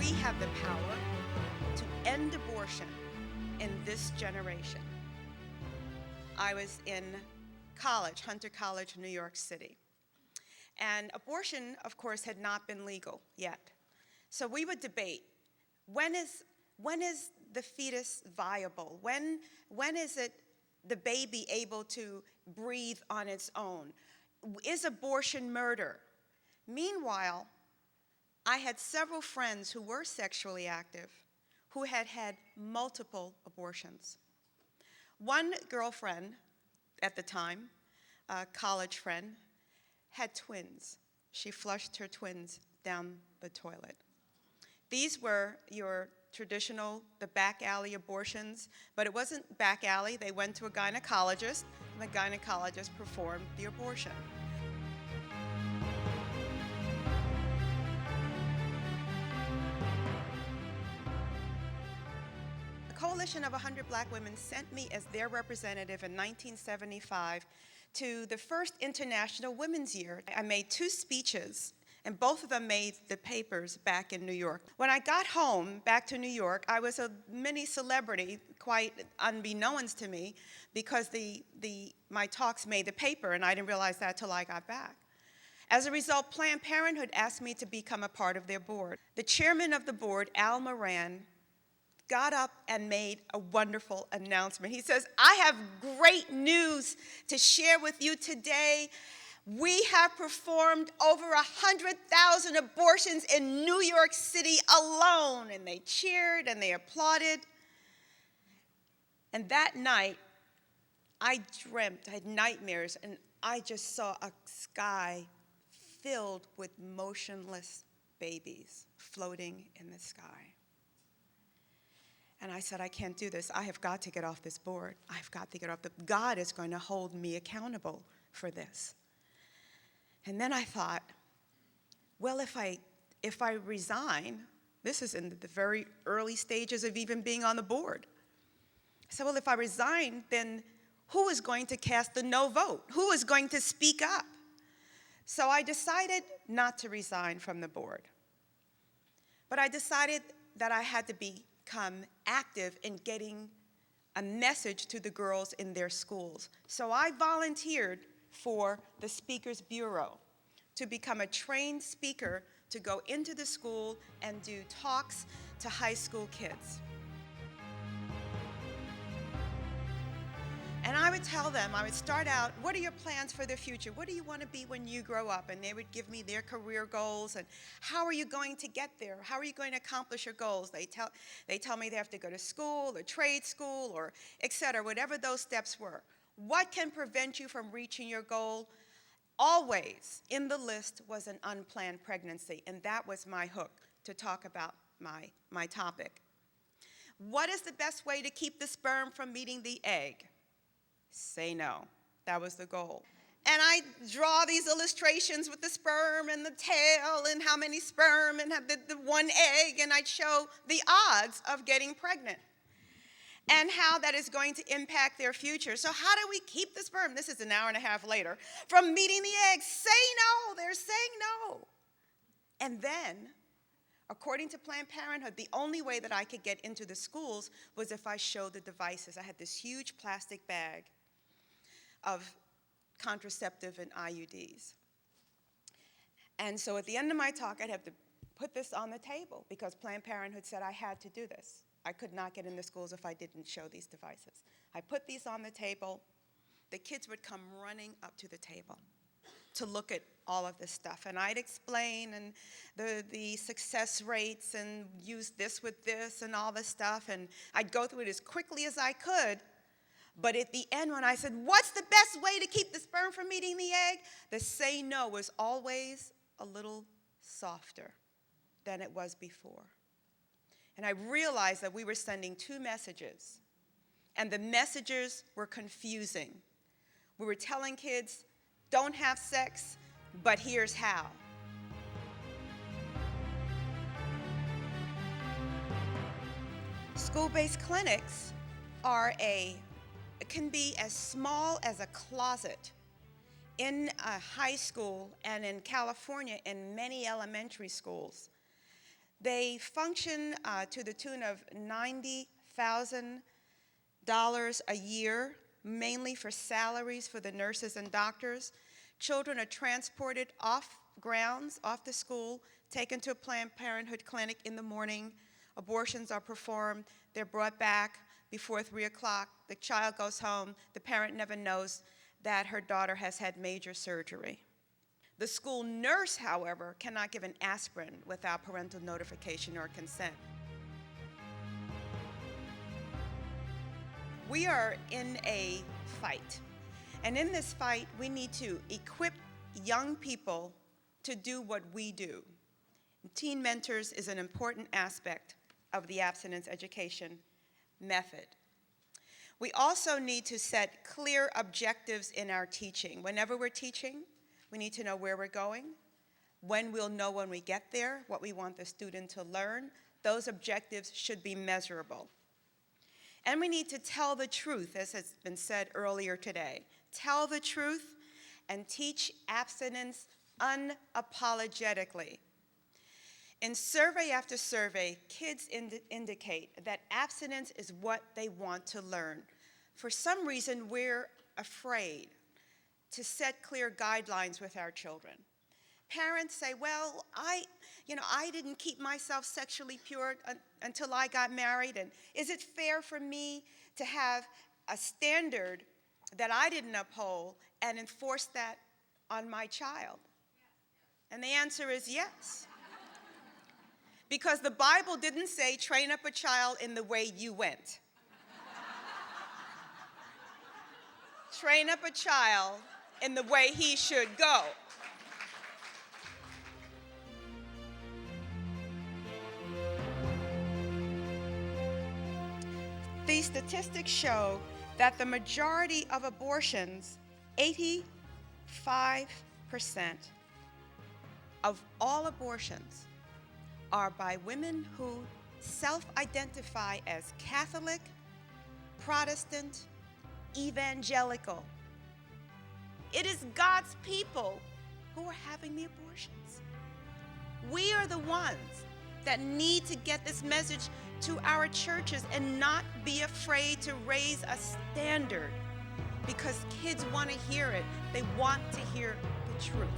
We have the power to end abortion in this generation. I was in college, Hunter College, New York City. And abortion, of course, had not been legal yet. So we would debate, when is the fetus viable? When is it the baby able to breathe on its own? Is abortion murder? Meanwhile, I had several friends who were sexually active who had had multiple abortions. One girlfriend at the time, a college friend, had twins. She flushed her twins down the toilet. These were your traditional, the back alley abortions, but it wasn't back alley. They went to a gynecologist, and the gynecologist performed the abortion. A coalition of 100 black women sent me as their representative in 1975 to the first International Women's Year. I made 2 speeches, and both of them made the papers back in New York. When I got home, back to New York, I was a mini celebrity, quite unbeknownst to me, because my talks made the paper, and I didn't realize that till I got back. As a result, Planned Parenthood asked me to become a part of their board. The chairman of the board, Al Moran, got up and made a wonderful announcement. He says, "I have great news to share with you today. We have performed over 100,000 abortions in New York City alone." And they cheered and they applauded. And that night, I dreamt, I had nightmares, and I just saw a sky filled with motionless babies floating in the sky. And I said, I can't do this. I have got to get off this board. I've got to get off. God is going to hold me accountable for this. And then I thought, well, if I resign, this is in the very early stages of even being on the board. I said, well, if I resign, then who is going to cast the no vote? Who is going to speak up? So I decided not to resign from the board. But I decided that I had to become active in getting a message to the girls in their schools. So I volunteered for the Speakers Bureau to become a trained speaker to go into the school and do talks to high school kids. And I would tell them, I would start out, what are your plans for the future? What do you want to be when you grow up? And they would give me their career goals and how are you going to get there? How are you going to accomplish your goals? They tell me they have to go to school or trade school or et cetera, whatever those steps were. What can prevent you from reaching your goal? Always in the list was an unplanned pregnancy, and that was my hook to talk about my topic. What is the best way to keep the sperm from meeting the egg? Say no. That was the goal. And I draw these illustrations with the sperm and the tail and how many sperm and the one egg, and I'd show the odds of getting pregnant and how that is going to impact their future. So how do we keep the sperm, this is an hour and a half later, from meeting the egg? Say no. They're saying no. And then, according to Planned Parenthood, the only way that I could get into the schools was if I showed the devices. I had this huge plastic bag of contraceptive and IUDs. And so at the end of my talk, I'd have to put this on the table because Planned Parenthood said I had to do this. I could not get in the schools if I didn't show these devices. I put these on the table. The kids would come running up to the table to look at all of this stuff. And I'd explain and the success rates and use this with this and all this stuff. And I'd go through it as quickly as I could. But at the end, when I said, what's the best way to keep the sperm from meeting the egg? The say no was always a little softer than it was before. And I realized that we were sending 2 messages. And the messages were confusing. We were telling kids, don't have sex, but here's how. School-based clinics can be as small as a closet in a high school and in California in many elementary schools. They function to the tune of $90,000 a year, mainly for salaries for the nurses and doctors. Children are transported off grounds, off the school, taken to a Planned Parenthood clinic in the morning. Abortions are performed. They're brought back before 3 o'clock. The child goes home. The parent never knows that her daughter has had major surgery. The school nurse, however, cannot give an aspirin without parental notification or consent. We are in a fight. And in this fight, we need to equip young people to do what we do. Teen Mentors is an important aspect of the abstinence education method. We also need to set clear objectives in our teaching. Whenever we're teaching, we need to know where we're going, when we'll know when we get there, what we want the student to learn. Those objectives should be measurable. And we need to tell the truth, as has been said earlier today. Tell the truth and teach abstinence unapologetically. In survey after survey, kids indicate that abstinence is what they want to learn. For some reason, we're afraid to set clear guidelines with our children. Parents say, well, I didn't keep myself sexually pure until I got married, and is it fair for me to have a standard that I didn't uphold and enforce that on my child? And the answer is yes. Because the Bible didn't say train up a child in the way you went. Train up a child in the way he should go. The statistics show that the majority of abortions, 85% of all abortions, are by women who self-identify as Catholic, Protestant, evangelical. It is God's people who are having the abortions. We are the ones that need to get this message to our churches and not be afraid to raise a standard, because kids want to hear it. They want to hear the truth.